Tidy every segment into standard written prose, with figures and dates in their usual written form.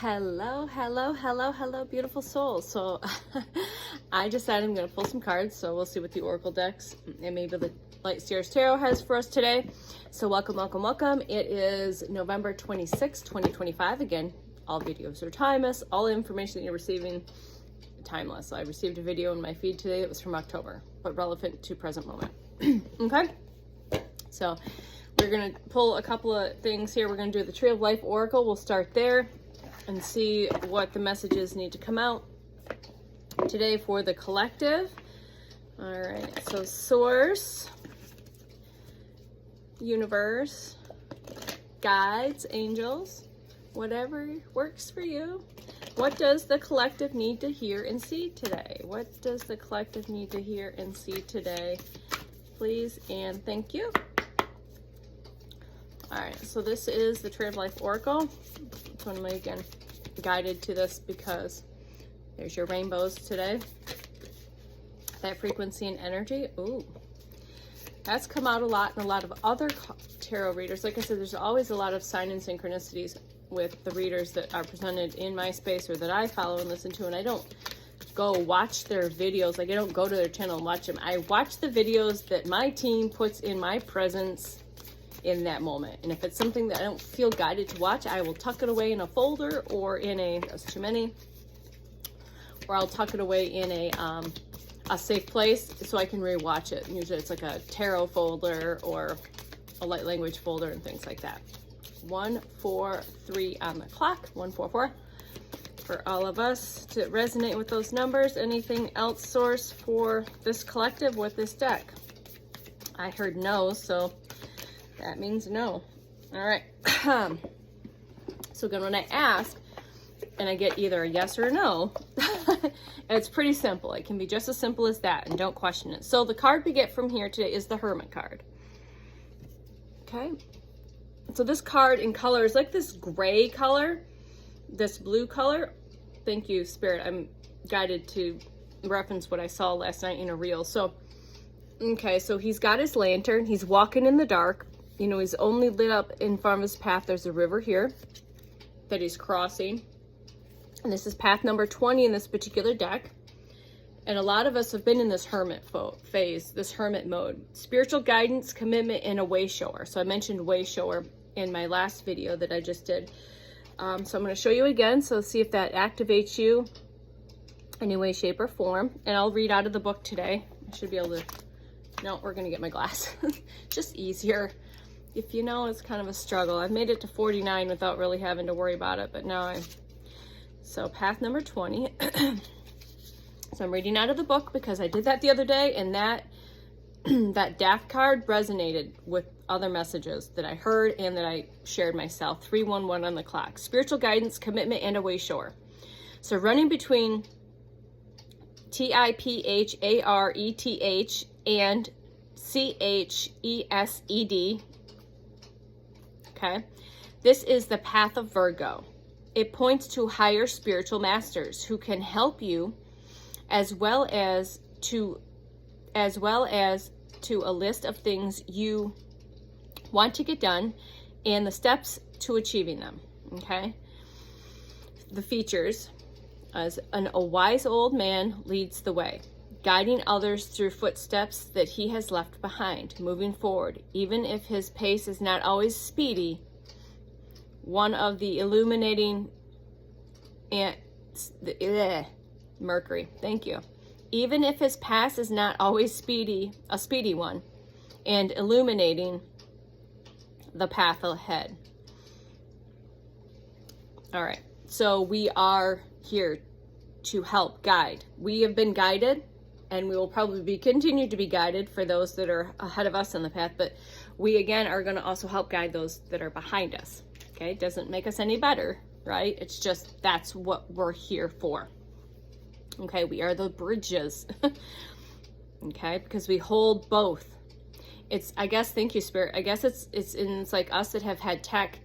Hello, hello, hello, hello, beautiful souls. So I decided I'm going to pull some cards, so we'll see what the Oracle decks and maybe the Light Seers Tarot has for us today. So welcome, welcome, welcome. It is November 26, 2025. Again, all videos are timeless. All information that you're receiving, timeless. So I received a video in my feed today that was from October, but relevant to present moment. Okay? So we're going to pull a couple of things here. We're going to do the Tree of Life Oracle. We'll start there and see what the messages need to come out today for the collective. All right, so Source, Universe, Guides, Angels, whatever works for you. What does the collective need to hear and see today? What does the collective need to hear and see today? Please and thank you. All right, so this is the Tree of Life Oracle. So I'm again guided to this because there's your rainbows today. That frequency and energy. Ooh, that's come out a lot in a lot of other tarot readers. Like I said, there's always a lot of sign and synchronicities with the readers that are presented in my space or that I follow and listen to, and I don't go watch their videos. Like I don't go to their channel and watch them. I watch the videos that my team puts in my presence in that moment. And if it's something that I don't feel guided to watch, I will tuck it away in a folder or in a, that's too many, or I'll tuck it away in a safe place so I can rewatch it. And usually it's like a tarot folder or a light language folder and things like that. 143 on the clock, 144 for all of us to resonate with those numbers. Anything else, Source, for this collective with this deck? I heard no, so that means no. All right. So again, when I ask and I get either a yes or a no, it's pretty simple. It can be just as simple as that, and don't question it. So the card we get from here today is the Hermit card. Okay. So this card in color is like this gray color, this blue color. Thank you, Spirit. I'm guided to reference what I saw last night in a reel. So, okay, so he's got his lantern. He's walking in the dark. You know, he's only lit up in front of his path. There's a river here that he's crossing. And this is path number 20 in this particular deck. And a lot of us have been in this hermit phase, this hermit mode. Spiritual guidance, commitment, and a way shower. So I mentioned way shower in my last video that I just did. So I'm going to show you again. So see if that activates you in any way, shape, or form. And I'll read out of the book today. I should be able to, no, we're going to get my glass. Just easier. If you know, it's kind of a struggle. I've made it to 49 without really having to worry about it, but now so path number 20. So I'm reading out of the book because I did that the other day, and that that death card resonated with other messages that I heard and that I shared myself. 311 on the clock. Spiritual guidance, commitment, and a way shore. So running between TIPHARETH and CHESED. Okay, this is the path of Virgo. It points to higher spiritual masters who can help you, as well as to a list of things you want to get done and the steps to achieving them. Okay, the features as a wise old man leads the way, guiding others through footsteps that he has left behind, moving forward, even if his pace is not always speedy. One of the illuminating Mercury, thank you. Even if his path is not always a speedy one, and illuminating the path ahead. All right, so we are here to help guide. We have been guided, and we will probably continue to be guided for those that are ahead of us on the path, but we again are going to also help guide those that are behind us. Okay, it doesn't make us any better, right? It's just that's what we're here for. Okay, we are the bridges. Okay, because we hold both. It's, I guess, thank you, Spirit. I guess it's like us that have had tech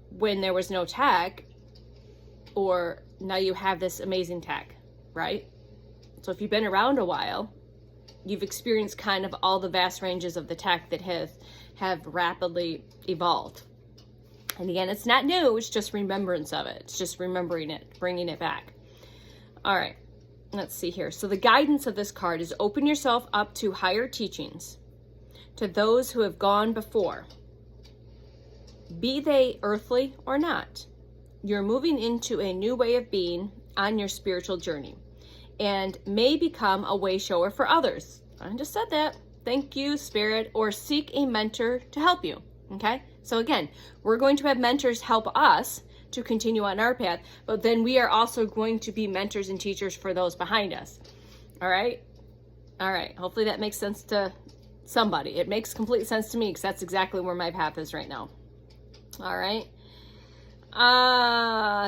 when there was no tech, or now you have this amazing tech, right? So if you've been around a while, you've experienced kind of all the vast ranges of the tech that have rapidly evolved. And again, it's not new, it's just remembrance of it. It's just remembering it, bringing it back. All right, let's see here. So the guidance of this card is open yourself up to higher teachings, to those who have gone before, be they earthly or not. You're moving into a new way of being on your spiritual journey and may become a way shower for others. I just said that. Thank you, Spirit, or seek a mentor to help you. Okay? So again, we're going to have mentors help us to continue on our path, but then we are also going to be mentors and teachers for those behind us. All right? All right. Hopefully that makes sense to somebody. It makes complete sense to me because that's exactly where my path is right now. All right?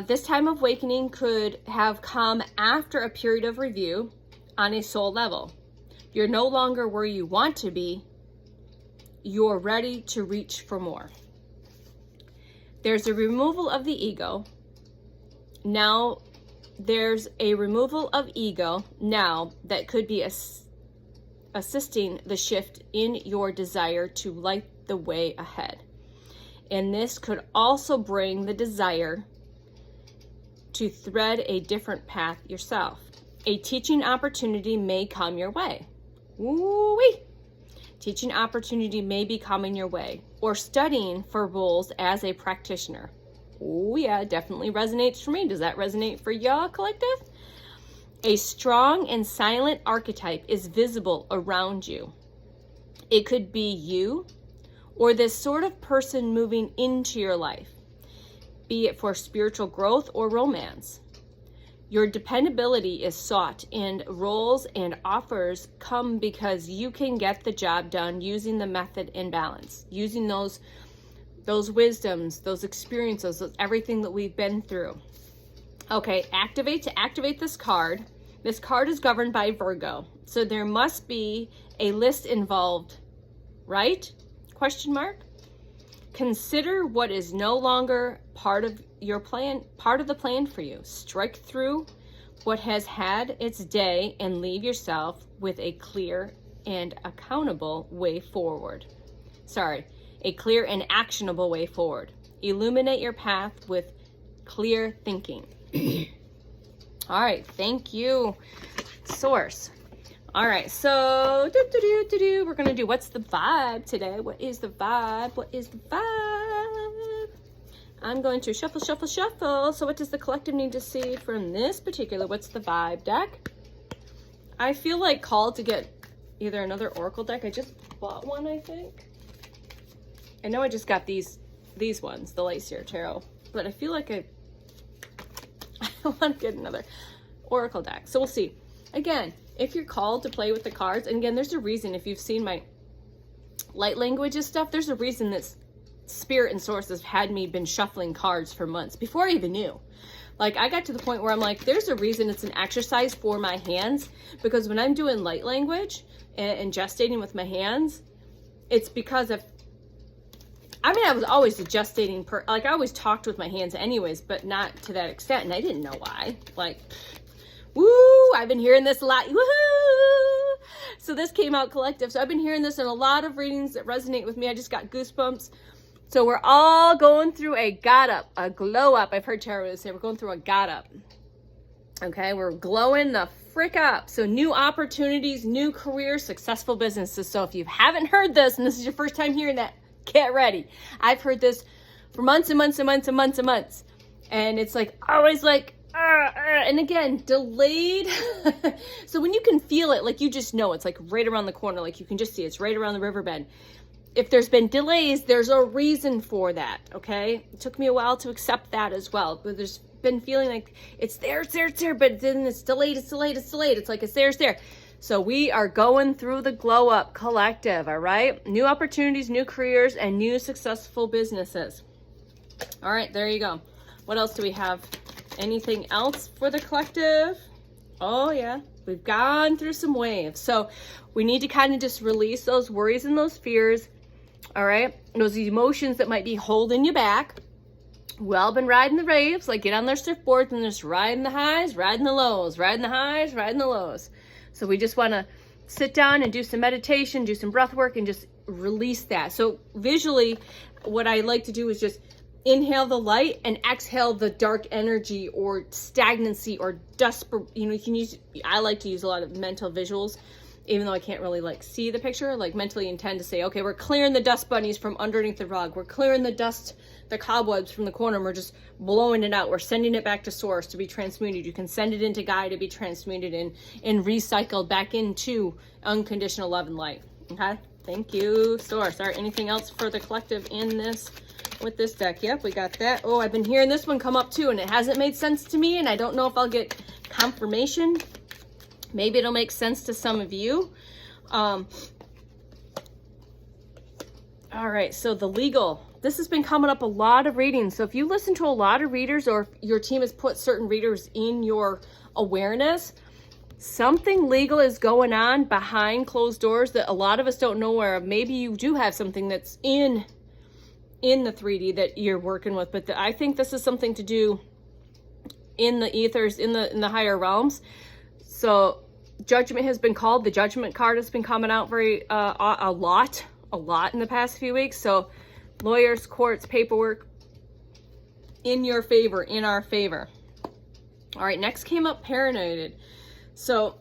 This time of awakening could have come after a period of review on a soul level. You're no longer where you want to be. You're ready to reach for more. There's a removal of the ego. Now, there's a removal of ego now that could be assisting the shift in your desire to light the way ahead. And this could also bring the desire to thread a different path yourself. A teaching opportunity may come your way. Woo-wee! Teaching opportunity may be coming your way, or studying for roles as a practitioner. Oh yeah, definitely resonates for me. Does that resonate for y'all, collective? A strong and silent archetype is visible around you. It could be you or this sort of person moving into your life, be it for spiritual growth or romance. Your dependability is sought, and roles and offers come because you can get the job done using the method and balance, using those wisdoms, those experiences, everything that we've been through. Okay, to activate this card is governed by Virgo. So there must be a list involved, right? Question mark. Consider what is no longer part of your plan, part of the plan for you. Strike through what has had its day and leave yourself with a clear and accountable way forward. A clear and actionable way forward. Illuminate your path with clear thinking. All right, thank you, Source. All right, so we're gonna do what's the vibe today? What is the vibe? What is the vibe? I'm going to shuffle. So what does the collective need to see from this particular what's the vibe deck? I feel like called to get either another Oracle deck. I just bought one, I think. I know I just got these ones, the Light Seer Tarot, but I feel like I want to get another Oracle deck. So we'll see. Again, if you're called to play with the cards, and again, there's a reason, if you've seen my light languages stuff, there's a reason that Spirit and Source has had me been shuffling cards for months before I even knew. Like, I got to the point where I'm like, there's a reason it's an exercise for my hands, because when I'm doing light language and gestating with my hands, it's because I was always a gestating like I always talked with my hands anyways, but not to that extent, and I didn't know why. Like, woo, I've been hearing this a lot. Woohoo! So this came out collective. So I've been hearing this in a lot of readings that resonate with me. I just got goosebumps. So we're all going through a got up, a glow up. I've heard tarot say we're going through a got up. Okay, we're glowing the frick up. So new opportunities, new careers, successful businesses. So if you haven't heard this and this is your first time hearing that, get ready. I've heard this for months and months and months and months and months. And it's like always like, and again, delayed. So when you can feel it, like you just know it's like right around the corner, like you can just see it's right around the riverbed. If there's been delays, there's a reason for that, okay? It took me a while to accept that as well, but there's been feeling like it's there, but then it's delayed. It's like it's there. So we are going through the glow up collective, all right? New opportunities, new careers, and new successful businesses. All right, there you go. What else do we have? Anything else for the collective? Oh yeah, we've gone through some waves. So we need to kind of just release those worries and those fears, all right? Those emotions that might be holding you back. We've all been riding the waves, like get on their surfboards and just riding the highs, riding the lows, riding the highs, riding the lows. So we just want to sit down and do some meditation, do some breath work, and just release that. So visually, what I like to do is just inhale the light and exhale the dark energy or stagnancy or dust. You know, you can use, I like to use a lot of mental visuals, even though I can't really like see the picture, like mentally intend to say, okay, we're clearing the dust bunnies from underneath the rug. We're clearing the dust, the cobwebs from the corner. And we're just blowing it out. We're sending it back to source to be transmuted. You can send it into Gaia to be transmuted and recycled back into unconditional love and light. Okay. Thank you, source. All right. Anything else for the collective in this? With this deck? Yep, we got that. Oh, I've been hearing this one come up too, and it hasn't made sense to me, and I don't know if I'll get confirmation. Maybe it'll make sense to some of you. All right, so the legal. This has been coming up a lot of readings. So if you listen to a lot of readers, or if your team has put certain readers in your awareness, something legal is going on behind closed doors that a lot of us don't know where. Maybe you do have something that's in the 3D that you're working with, but I think this is something to do in the ethers, in the higher realms. So judgment has been called. The judgment card has been coming out very a lot in the past few weeks. So lawyers, courts, paperwork in your favor, in our favor. All right, next came up paranoid. So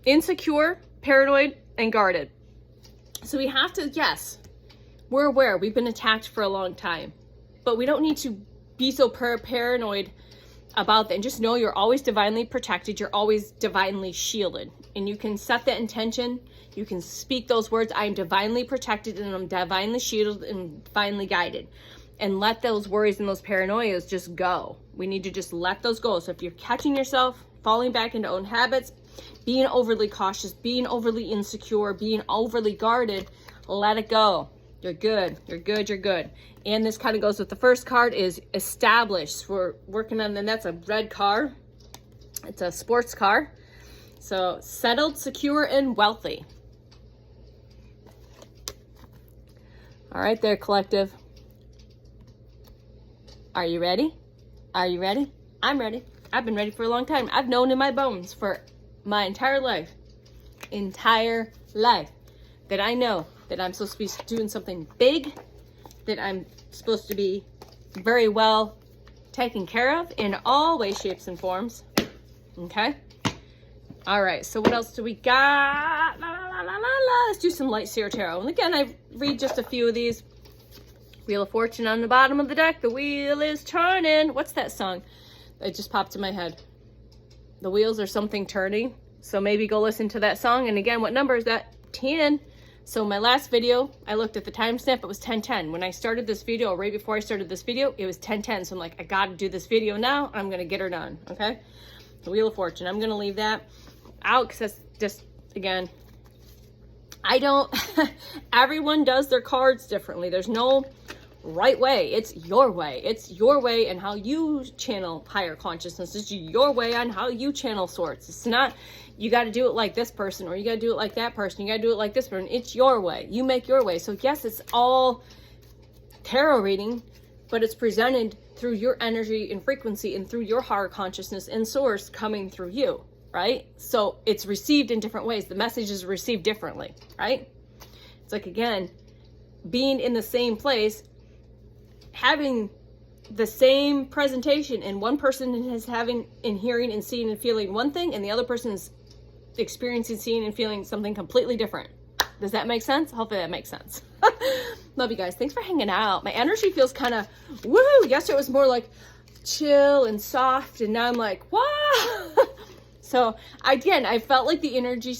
insecure, paranoid, and guarded. So we have to, yes, we're aware we've been attacked for a long time, but we don't need to be so paranoid about that. And just know you're always divinely protected. You're always divinely shielded. And you can set that intention. You can speak those words. I am divinely protected and I'm divinely shielded and divinely guided. And let those worries and those paranoias just go. We need to just let those go. So if you're catching yourself falling back into own habits, being overly cautious, being overly insecure, being overly guarded, let it go. You're good. You're good. You're good. And this kind of goes with the first card is established. We're working on, and that's a red car. It's a sports car. So settled, secure, and wealthy. All right there, collective. Are you ready? Are you ready? I'm ready. I've been ready for a long time. I've known in my bones for my entire life, that I know that I'm supposed to be doing something big, that I'm supposed to be very well taken care of in all ways, shapes, and forms. Okay? All right, so what else do we got? Let's do some light seer tarot. And again, I read just a few of these. Wheel of Fortune on the bottom of the deck. The wheel is turning. What's that song? It just popped in my head. The wheels are something turning. So maybe go listen to that song. And again, what number is that? 10. So my last video, I looked at the timestamp, it was 10:10. When I started this video, right before I started this video, it was 10:10. So I'm like, I gotta do this video now. I'm gonna get her done, okay? The Wheel of Fortune, I'm gonna leave that out because that's just, again, I don't, everyone does their cards differently. There's no right way. It's your way. It's your way and how you channel higher consciousness. It's your way on how you channel sorts. It's not, you got to do it like this person, or you got to do it like that person. You got to do it like this person. It's your way. You make your way. So yes, it's all tarot reading, but it's presented through your energy and frequency and through your higher consciousness and source coming through you, right? So it's received in different ways. The message is received differently, right? It's like, again, being in the same place, having the same presentation, and one person is having and hearing and seeing and feeling one thing, and the other person is experiencing, seeing, and feeling something completely different. Does that make sense? Hopefully that makes sense. Love you guys. Thanks for hanging out. My energy feels kind of woo. Yesterday it was more like chill and soft, and now I'm like, wow. So again, I felt like the energy,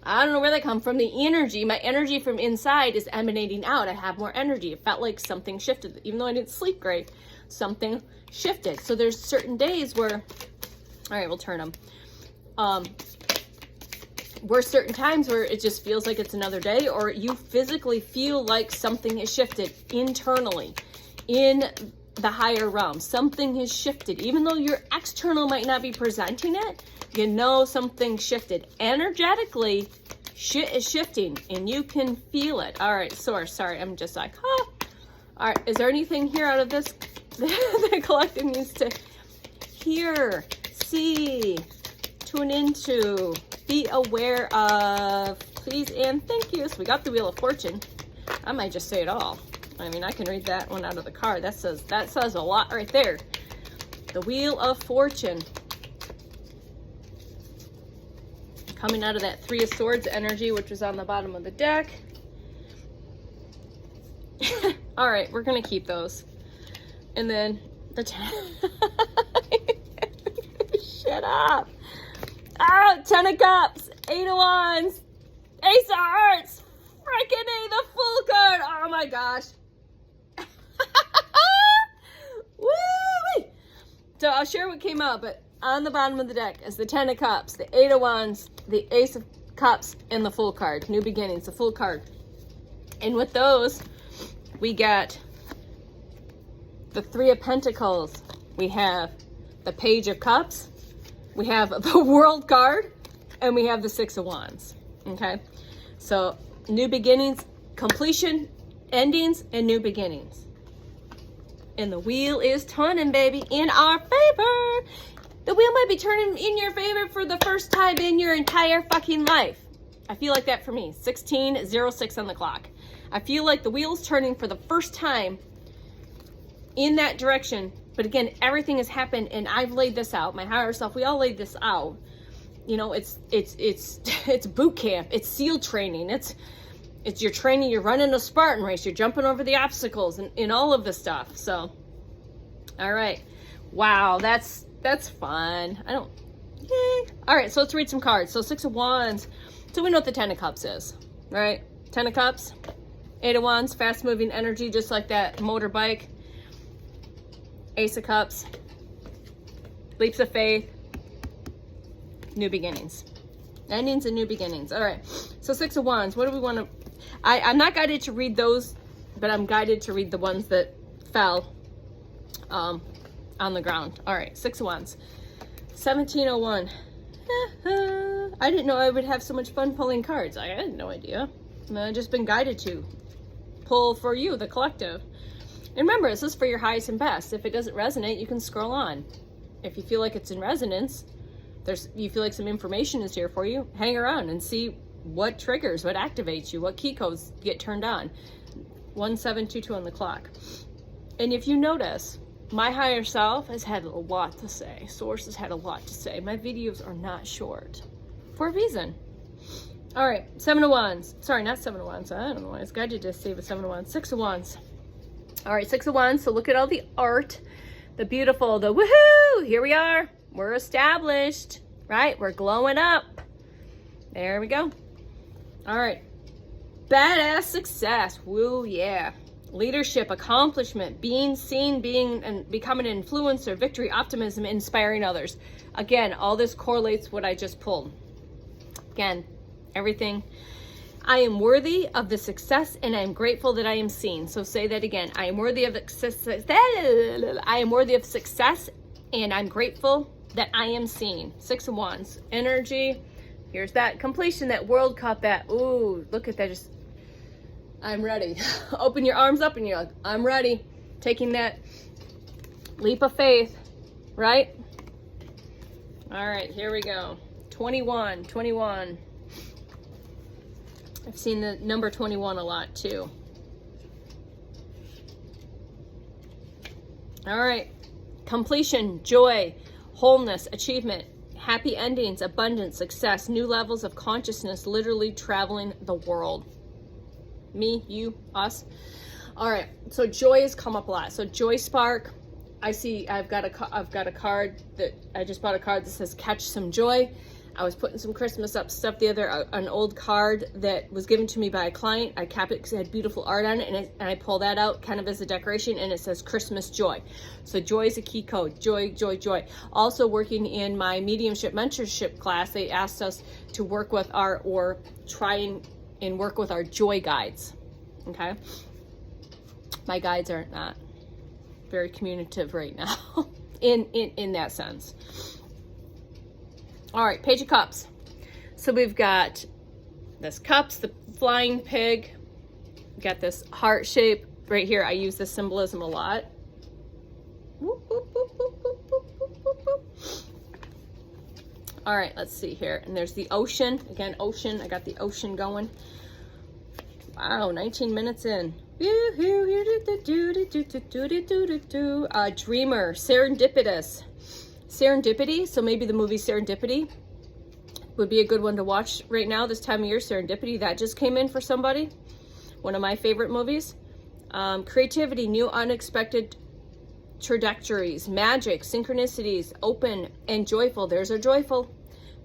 I don't know where they come from. The energy, my energy from inside is emanating out. I have more energy. It felt like something shifted. Even though I didn't sleep great, something shifted. So there's certain days where, all right, we'll turn them. Where certain times where it just feels like it's another day, or you physically feel like something has shifted internally in the higher realm. Something has shifted. Even though your external might not be presenting it, you know something shifted. Energetically, shit is shifting, and you can feel it. All right, source, sorry, I'm just like, huh. All right, is there anything here out of this the collective needs to hear, see, tune into, be aware of, please and thank you? So we got the Wheel of Fortune. I might just say it all. I mean, I can read that one out of the card. That says a lot right there. The Wheel of Fortune. Coming out of that Three of Swords energy, which was on the bottom of the deck. All right, we're going to keep those. And then the shut up. Oh, 10 of Cups, 8 of Wands, Ace of Hearts, freaking A, the full card. Oh my gosh. Woo! So I'll share what came out, but on the bottom of the deck is the 10 of Cups, the 8 of Wands, the Ace of Cups, and the full card. New beginnings, the full card. And with those, we got the 3 of Pentacles. We have the Page of Cups. We have the World card. And we have the 6 of Wands. Okay? So, new beginnings, completion, endings, and new beginnings. And the wheel is turning, baby, in our favor. The wheel might be turning in your favor for the first time in your entire fucking life. I feel like that for me. 16:06 on the clock. I feel like the wheel's turning for the first time in that direction. But again, everything has happened and I've laid this out. My higher self, we all laid this out. You know, it's boot camp. It's SEAL training. It's your training. You're running a Spartan race. You're jumping over the obstacles and all of this stuff. So, all right. Wow, that's fun. Yay. All right, so let's read some cards. So 6 of Wands. So we know what the 10 of Cups is, right? 10 of Cups, 8 of Wands, fast-moving energy, just like that motorbike. Ace of Cups, leaps of faith, new beginnings. Endings and new beginnings. All right, so 6 of Wands. What do we want to... I'm not guided to read those, but I'm guided to read the ones that fell on the ground. All right, 6 of Wands. 1701. I didn't know I would have so much fun pulling cards. I had no idea. I've just been guided to pull for you, the collective. And remember, this is for your highest and best. If it doesn't resonate, you can scroll on. If you feel like it's in resonance, you feel like some information is here for you, hang around and see what triggers, what activates you, what key codes get turned on. 1722 on the clock. And if you notice, my higher self has had a lot to say. Source has had a lot to say. My videos are not short for a reason. All right, 7 of Wands. Sorry, not 7 of Wands. I don't know why it's guided to say with 7 of Wands. 6 of Wands. All right, 6 of Wands. So look at all the art, the beautiful, the woohoo. Here we are. We're established, right? We're glowing up. There we go. All right. Badass success. Woo, yeah. Leadership, accomplishment, being seen, being and becoming an influencer, victory, optimism, inspiring others. Again, all this correlates what I just pulled. Again, everything. I am worthy of the success and I am grateful that I am seen. So say that again. I am worthy of success. I am worthy of success and I'm grateful that I am seen. 6 of Wands. Energy. Here's that completion, that World Cup, that, ooh, look at that. Just, I'm ready. Open your arms up and you're like, I'm ready. Taking that leap of faith, right? All right, here we go. 21. I've seen the number 21 a lot too. All right. Completion, joy, wholeness, achievement, happy endings, abundance, success, new levels of consciousness, literally traveling the world. Me, you, us. All right. So joy has come up a lot. So joy spark. I see I've got a card that I just bought, a card that says catch some joy. I was putting some Christmas up stuff the other, an old card that was given to me by a client. I capped it because it had beautiful art on it, and I pull that out kind of as a decoration, and it says Christmas joy. So joy is a key code. Joy, joy, joy. Also working in my mediumship mentorship class, they asked us to work with try and work with our joy guides. Okay? My guides are not very communicative right now in that sense. All right, Page of Cups. So we've got this cups, the flying pig. We've got this heart shape right here. I use this symbolism a lot. All right, let's see here. And there's the ocean. Again, ocean. I got the ocean going. Wow, 19 minutes in. Dreamer, serendipitous. Serendipity, so maybe the movie Serendipity would be a good one to watch right now, this time of year. Serendipity, that just came in for somebody. One of my favorite movies. Creativity, new unexpected trajectories, magic, synchronicities, open and joyful. There's our joyful.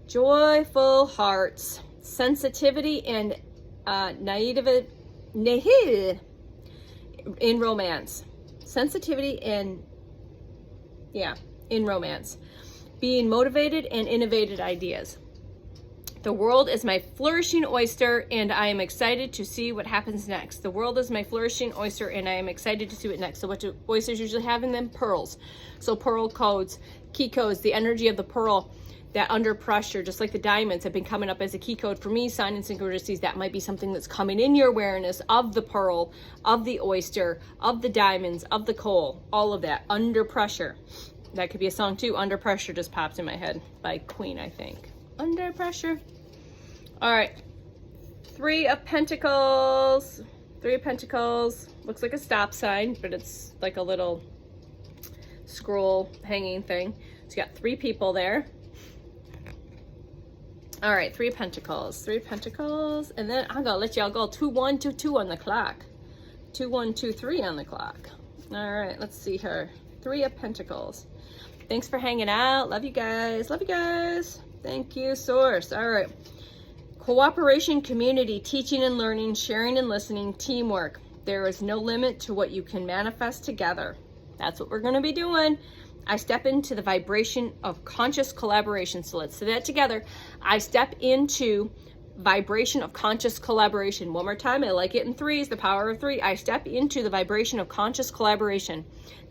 Joyful hearts. Sensitivity and naivety in romance. Sensitivity and, yeah, in romance. Being motivated and innovative ideas. The world is my flourishing oyster, and I am excited to see what happens next. The world is my flourishing oyster, and I am excited to see what next. So what do oysters usually have in them? Pearls. So pearl codes, key codes, the energy of the pearl, that under pressure, just like the diamonds have been coming up as a key code for me, sign and synchronicities. That might be something that's coming in your awareness of the pearl, of the oyster, of the diamonds, of the coal, all of that, under pressure. That could be a song too. Under Pressure just pops in my head by Queen, I think. Under pressure. All right. 3 of Pentacles. 3 of Pentacles. Looks like a stop sign, but it's like a little scroll hanging thing. So you got 3 people there. All right, 3 of Pentacles. 3 of Pentacles. And then I'm going to let y'all go 2, 1, 2, 2 on the clock. 2, 1, 2, 3 on the clock. All right, let's see here. 3 of Pentacles. Thanks for hanging out. Love you guys. Love you guys. Thank you, Source. All right. Cooperation, community, teaching and learning, sharing and listening, teamwork. There is no limit to what you can manifest together. That's what we're going to be doing. I step into the vibration of conscious collaboration. So let's say that together. I step into vibration of conscious collaboration. One more time. I like it in 3s, the power of 3. I step into the vibration of conscious collaboration.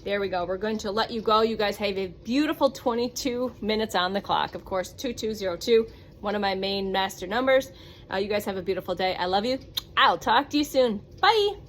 There we go. We're going to let you go. You guys have a beautiful 22 minutes on the clock. Of course, 2202, one of my main master numbers. You guys have a beautiful day. I love you. I'll talk to you soon. Bye.